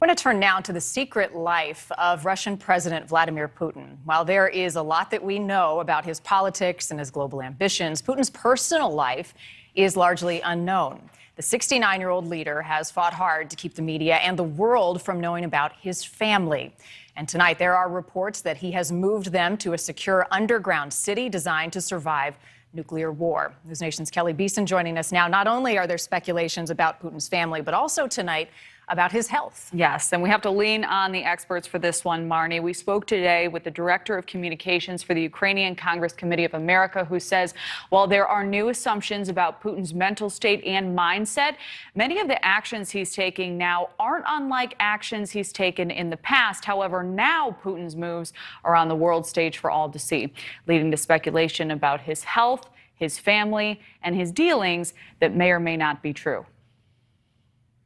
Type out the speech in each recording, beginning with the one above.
We're going to turn now to the secret life of Russian President Vladimir Putin. While there is a lot that we know about his politics and his global ambitions, Putin's personal life is largely unknown. The 69-year-old leader has fought hard to keep the media and the world from knowing about his family. And tonight, there are reports that he has moved them to a secure underground city designed to survive nuclear war. NewsNation's Keleigh Beeson joining us now. Not only are there speculations about Putin's family, but also tonight about his health. Yes, and we have to lean on the experts for this one, Marnie. We spoke today with the Director of Communications for the Ukrainian Congress Committee of America, who says while there are new assumptions about Putin's mental state and mindset, many of the actions he's taking now aren't unlike actions he's taken in the past. However, now Putin's moves are on the world stage for all to see, leading to speculation about his health, his family, and his dealings that may or may not be true.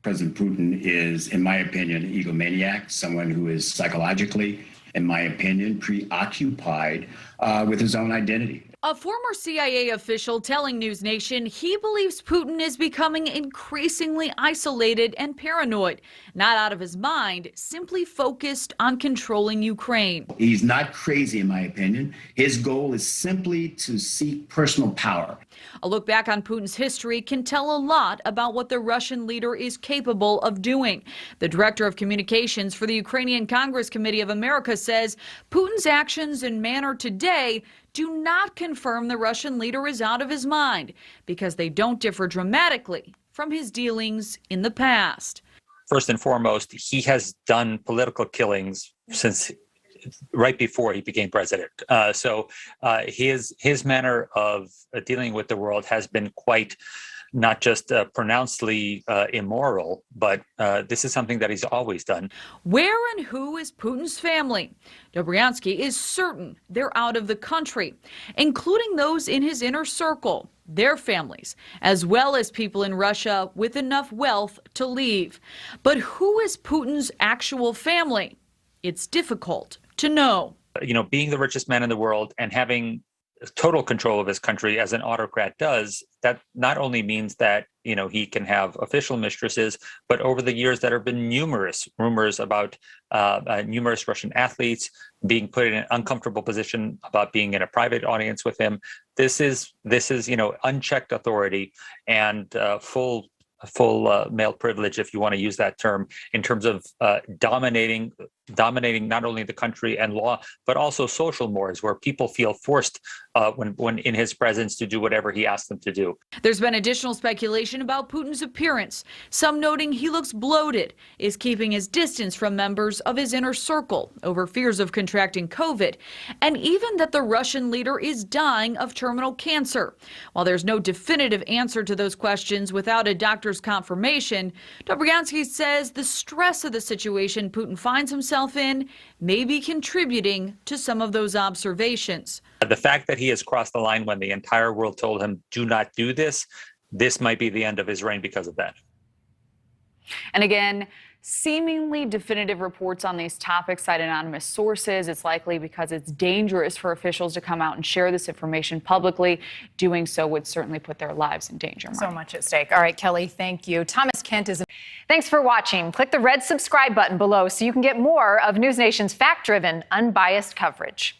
President Putin is, in my opinion, an egomaniac, someone who is psychologically, in my opinion, preoccupied with his own identity. A former CIA official telling NewsNation he believes Putin is becoming increasingly isolated and paranoid, not out of his mind, simply focused on controlling Ukraine. He's not crazy, in my opinion. His goal is simply to seek personal power. A look back on Putin's history can tell a lot about what the Russian leader is capable of doing. The Director of Communications for the Ukrainian Congress Committee of America says Putin's actions and manner today do not confirm the Russian leader is out of his mind because they don't differ dramatically from his dealings in the past. First and foremost, he has done political killings since right before he became president. So his manner of dealing with the world has been quite not just pronouncedly immoral, but this is something that he's always done. Where and who is Putin's family? Dobryansky is certain they're out of the country, including those in his inner circle, their families, as well as people in Russia with enough wealth to leave. But who is Putin's actual family? It's difficult to know. You know, being the richest man in the world and having total control of his country as an autocrat does, that not only means that, you know, he can have official mistresses, but over the years there have been numerous rumors about numerous Russian athletes being put in an uncomfortable position about being in a private audience with him. This is, you know, unchecked authority and full male privilege, if you want to use that term, in terms of dominating not only the country and law, but also social mores, where people feel forced when in his presence to do whatever he asks them to do. There's been additional speculation about Putin's appearance, some noting he looks bloated, is keeping his distance from members of his inner circle over fears of contracting COVID, and even that the Russian leader is dying of terminal cancer. While there's no definitive answer to those questions without a doctor's confirmation, Dobryansky says the stress of the situation Putin finds himself in may be contributing to some of those observations. The fact that he has crossed the line when the entire world told him, do not do this, this might be the end of his reign because of that. And again, seemingly definitive reports on these topics cite anonymous sources. It's likely because it's dangerous for officials to come out and share this information publicly. Doing so would certainly put their lives in danger. So much at stake. All right, Keleigh, thank you. Thomas Kent is. Thanks for watching. Click the red subscribe button below so you can get more of NewsNation's fact-driven, unbiased coverage.